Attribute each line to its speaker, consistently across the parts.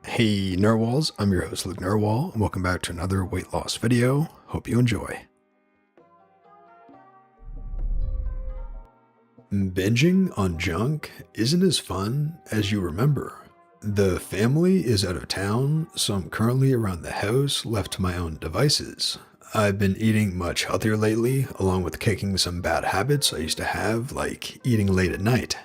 Speaker 1: Hey Narwhals, I'm your host Luke Narwhal, and welcome back to another weight loss video. Hope you enjoy. Binging on junk isn't as fun as you remember. The family is out of town, so I'm currently around the house left to my own devices. I've been eating much healthier lately, along with kicking some bad habits I used to have, like eating late at night.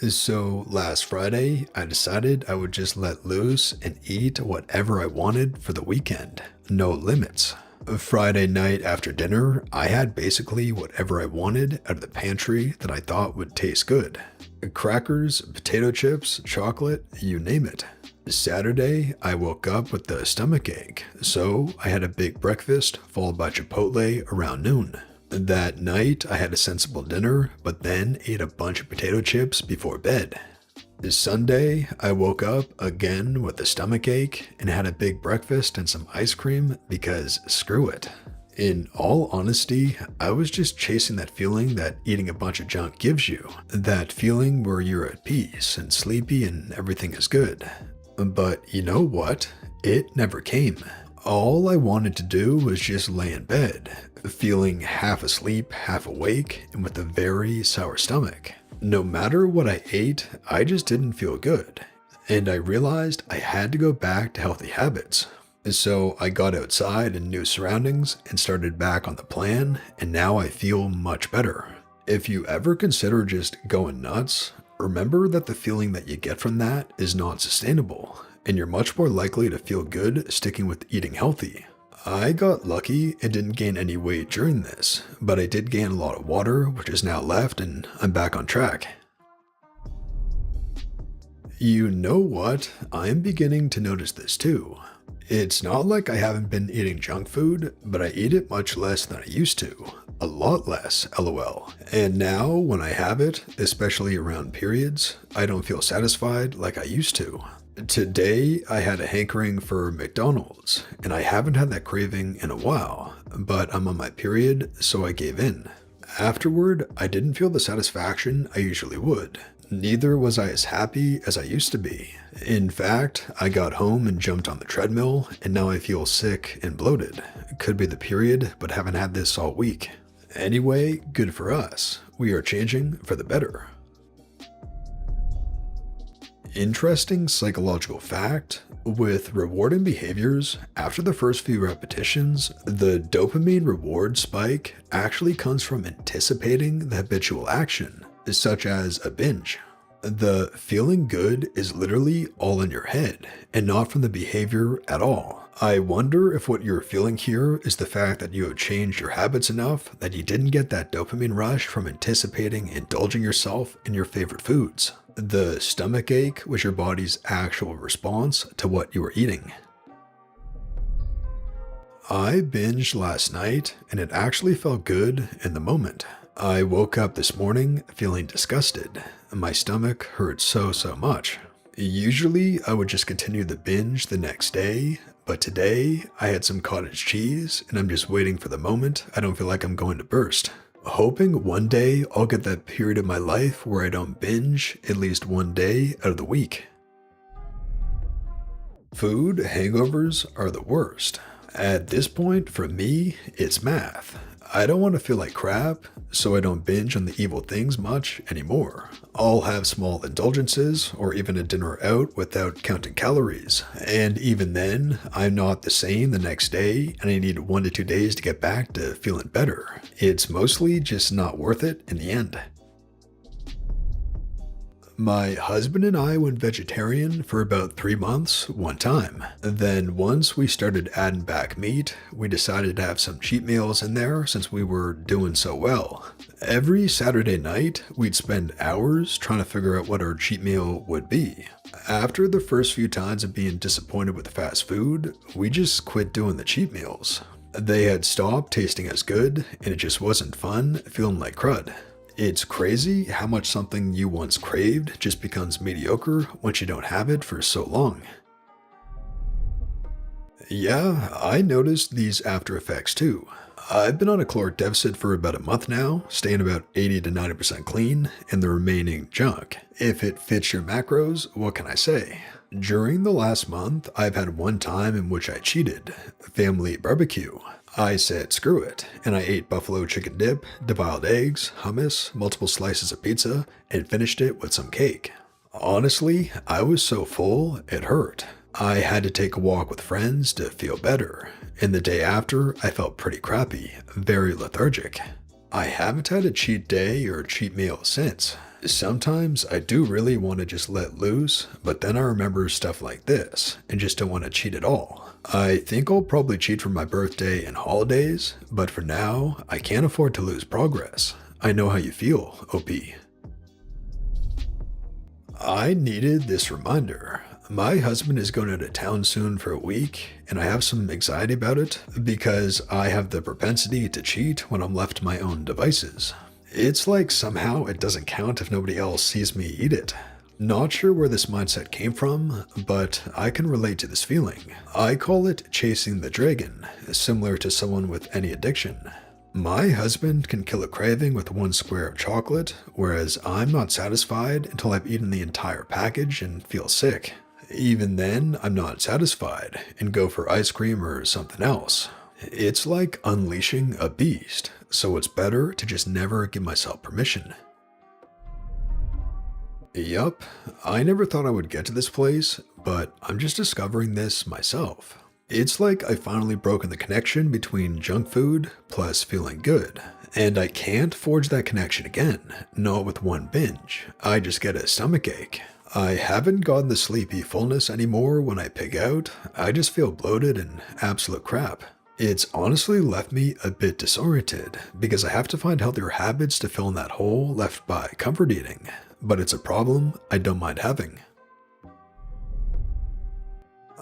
Speaker 1: So last Friday, I decided I would just let loose and eat whatever I wanted for the weekend. No limits. Friday night after dinner, I had basically whatever I wanted out of the pantry that I thought would taste good. Crackers, potato chips, chocolate, you name it. Saturday, I woke up with a stomach ache, so I had a big breakfast followed by Chipotle around noon. That night, I had a sensible dinner, but then ate a bunch of potato chips before bed. Sunday, I woke up again with a stomach ache and had a big breakfast and some ice cream because screw it. In all honesty, I was just chasing that feeling that eating a bunch of junk gives you. That feeling where you're at peace and sleepy and everything is good. But you know what? It never came. All I wanted to do was just lay in bed, feeling half asleep, half awake, and with a very sour stomach. No matter what I ate, I just didn't feel good. And I realized I had to go back to healthy habits. So I got outside in new surroundings and started back on the plan, and now I feel much better. If you ever consider just going nuts, remember that the feeling that you get from that is not sustainable, and you're much more likely to feel good sticking with eating healthy. I got lucky and didn't gain any weight during this, but I did gain a lot of water, which is now left, and I'm back on track. You know what? I'm beginning to notice this too. It's not like I haven't been eating junk food, but I eat it much less than I used to. A lot less, lol. And now, when I have it, especially around periods, I don't feel satisfied like I used to. Today, I had a hankering for McDonald's, and I haven't had that craving in a while, but I'm on my period, so I gave in. Afterward, I didn't feel the satisfaction I usually would. Neither was I as happy as I used to be. In fact, I got home and jumped on the treadmill, and now I feel sick and bloated. Could be the period, but haven't had this all week. Anyway, good for us. We are changing for the better. Interesting psychological fact, with rewarding behaviors, after the first few repetitions, the dopamine reward spike actually comes from anticipating the habitual action, such as a binge. The feeling good is literally all in your head, and not from the behavior at all. I wonder if what you're feeling here is the fact that you have changed your habits enough that you didn't get that dopamine rush from anticipating indulging yourself in your favorite foods. The stomach ache was your body's actual response to what you were eating. I binged last night, and it actually felt good in the moment. I woke up this morning feeling disgusted. My stomach hurt so much. Usually, I would just continue the binge the next day, but today I had some cottage cheese, and I'm just waiting for the moment I don't feel like I'm going to burst. Hoping one day I'll get that period of my life where I don't binge at least one day out of the week. Food hangovers are the worst. At this point, for me, it's math. I don't want to feel like crap, so I don't binge on the evil things much anymore. I'll have small indulgences or even a dinner out without counting calories. And even then, I'm not the same the next day and I need 1 to 2 days to get back to feeling better. It's mostly just not worth it in the end. My husband and I went vegetarian for about 3 months one time. Then once we started adding back meat, we decided to have some cheat meals in there since we were doing so well. Every Saturday night, we'd spend hours trying to figure out what our cheat meal would be. After the first few times of being disappointed with fast food, we just quit doing the cheat meals. They had stopped tasting as good, and it just wasn't fun feeling like crud. It's crazy how much something you once craved just becomes mediocre once you don't have it for so long. Yeah, I noticed these after effects too. I've been on a caloric deficit for about a month now, staying about 80 to 90% clean and the remaining junk. If it fits your macros, what can I say? During the last month, I've had one time in which I cheated. Family barbecue. I said screw it, and I ate buffalo chicken dip, deviled eggs, hummus, multiple slices of pizza, and finished it with some cake. Honestly, I was so full, it hurt. I had to take a walk with friends to feel better, and the day after, I felt pretty crappy, very lethargic. I haven't had a cheat day or cheat meal since. Sometimes I do really want to just let loose, but then I remember stuff like this and just don't want to cheat at all. I think I'll probably cheat for my birthday and holidays, but for now, I can't afford to lose progress. I know how you feel, OP. I needed this reminder. My husband is going out of town soon for a week, and I have some anxiety about it because I have the propensity to cheat when I'm left to my own devices. It's like somehow it doesn't count if nobody else sees me eat it. Not sure where this mindset came from, but I can relate to this feeling. I call it chasing the dragon, similar to someone with any addiction. My husband can kill a craving with one square of chocolate, whereas I'm not satisfied until I've eaten the entire package and feel sick. Even then, I'm not satisfied and go for ice cream or something else. It's like unleashing a beast, so it's better to just never give myself permission. Yup, I never thought I would get to this place, but I'm just discovering this myself. It's like I've finally broken the connection between junk food plus feeling good, and I can't forge that connection again, not with one binge. I just get a stomachache. I haven't gotten the sleepy fullness anymore when I pig out. I just feel bloated and absolute crap. It's honestly left me a bit disoriented because I have to find healthier habits to fill in that hole left by comfort eating, but it's a problem I don't mind having.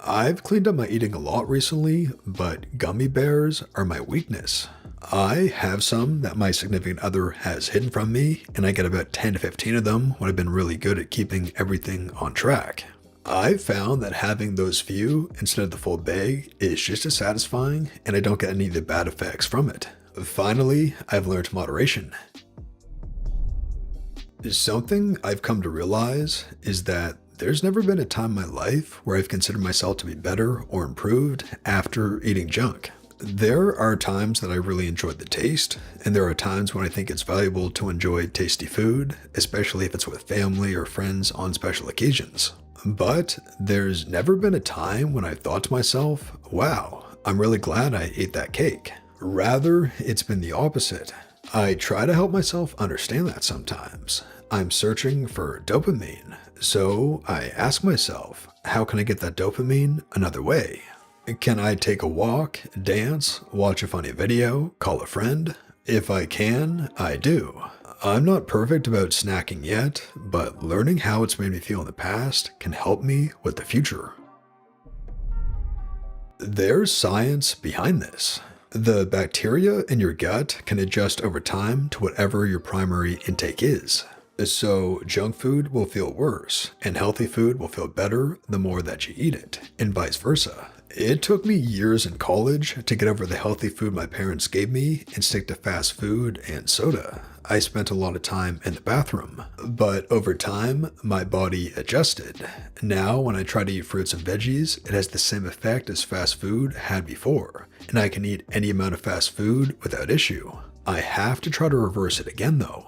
Speaker 1: I've cleaned up my eating a lot recently, but gummy bears are my weakness. I have some that my significant other has hidden from me, and I get about 10 to 15 of them when I've been really good at keeping everything on track. I've found that having those few instead of the full bag is just as satisfying, and I don't get any of the bad effects from it. Finally, I've learned moderation. Something I've come to realize is that there's never been a time in my life where I've considered myself to be better or improved after eating junk. There are times that I really enjoyed the taste, and there are times when I think it's valuable to enjoy tasty food, especially if it's with family or friends on special occasions. But there's never been a time when I've thought to myself, wow, I'm really glad I ate that cake. Rather, it's been the opposite. I try to help myself understand that sometimes. I'm searching for dopamine, so I ask myself, how can I get that dopamine another way? Can I take a walk, dance, watch a funny video, call a friend? If I can, I do. I'm not perfect about snacking yet, but learning how it's made me feel in the past can help me with the future. There's science behind this. The bacteria in your gut can adjust over time to whatever your primary intake is. So junk food will feel worse, and healthy food will feel better the more that you eat it, and vice versa. It took me years in college to get over the healthy food my parents gave me and stick to fast food and soda. I spent a lot of time in the bathroom, but over time, my body adjusted. Now, when I try to eat fruits and veggies, it has the same effect as fast food had before, and I can eat any amount of fast food without issue. I have to try to reverse it again though.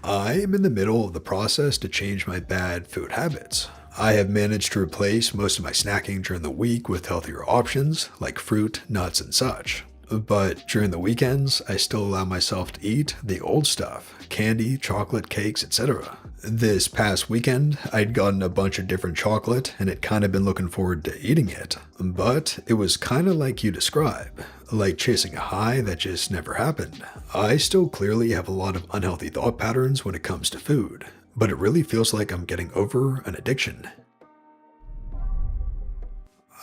Speaker 1: I am in the middle of the process to change my bad food habits. I have managed to replace most of my snacking during the week with healthier options like fruit, nuts, and such. But during the weekends, I still allow myself to eat the old stuff, candy, chocolate, cakes, etc. This past weekend, I'd gotten a bunch of different chocolate and had kind of been looking forward to eating it. But it was kind of like you describe, like chasing a high that just never happened. I still clearly have a lot of unhealthy thought patterns when it comes to food, but it really feels like I'm getting over an addiction.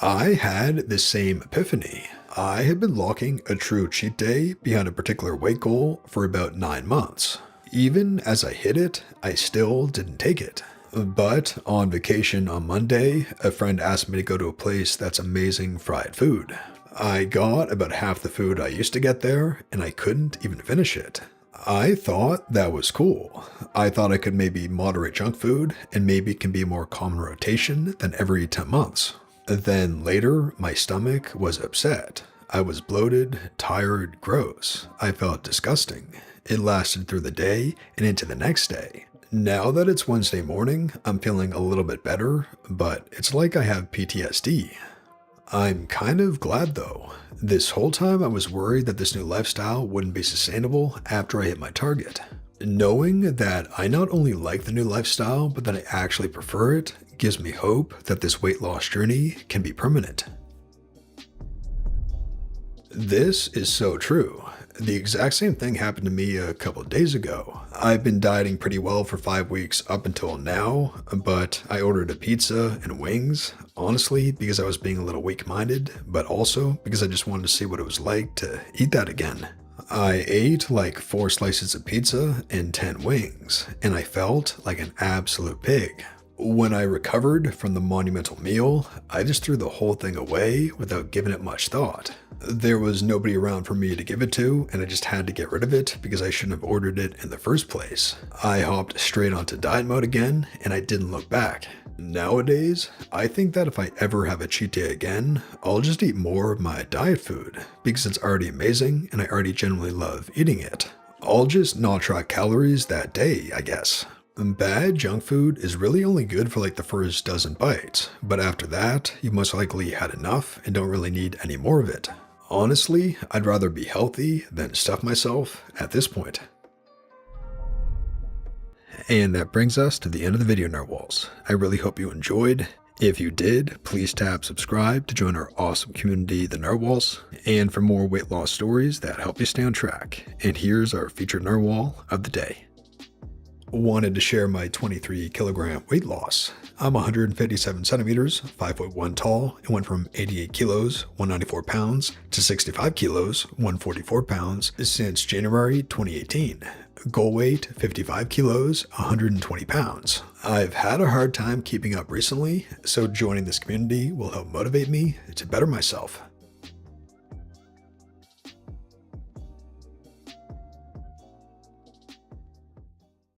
Speaker 1: I had the same epiphany. I had been locking a true cheat day behind a particular weight goal for about 9 months. Even as I hit it, I still didn't take it. But on vacation on Monday, a friend asked me to go to a place that's amazing fried food. I got about half the food I used to get there, and I couldn't even finish it. I thought that was cool. I thought I could maybe moderate junk food and maybe it can be a more common rotation than every 10 months. Then later, my stomach was upset. I was bloated, tired, gross. I felt disgusting. It lasted through the day and into the next day. Now that it's Wednesday morning, I'm feeling a little bit better, but it's like I have PTSD. I'm kind of glad though. This whole time I was worried that this new lifestyle wouldn't be sustainable after I hit my target. Knowing that I not only like the new lifestyle, but that I actually prefer it, gives me hope that this weight loss journey can be permanent. This is so true. The exact same thing happened to me a couple of days ago. I've been dieting pretty well for 5 weeks up until now, but I ordered a pizza and wings, honestly, because I was being a little weak-minded, but also because I just wanted to see what it was like to eat that again. I ate like 4 slices of pizza and 10 wings, and I felt like an absolute pig. When I recovered from the monumental meal, I just threw the whole thing away without giving it much thought. There was nobody around for me to give it to, and I just had to get rid of it because I shouldn't have ordered it in the first place. I hopped straight onto diet mode again, and I didn't look back. Nowadays, I think that if I ever have a cheat day again, I'll just eat more of my diet food because it's already amazing and I already generally love eating it. I'll just not track calories that day, I guess. Bad junk food is really only good for like the first dozen bites, but after that, you most likely had enough and don't really need any more of it. Honestly, I'd rather be healthy than stuff myself at this point. And that brings us to the end of the video, Narwhals. I really hope you enjoyed. If you did, please tap subscribe to join our awesome community, the Narwhals, and for more weight loss stories that help you stay on track. And here's our featured Narwhal of the day. Wanted to share my 23 kilogram weight loss. I'm 157 centimeters, 5'1" tall, and went from 88 kilos, 194 pounds, to 65 kilos, 144 pounds since January 2018. Goal weight, 55 kilos, 120 pounds. I've had a hard time keeping up recently, so joining this community will help motivate me to better myself.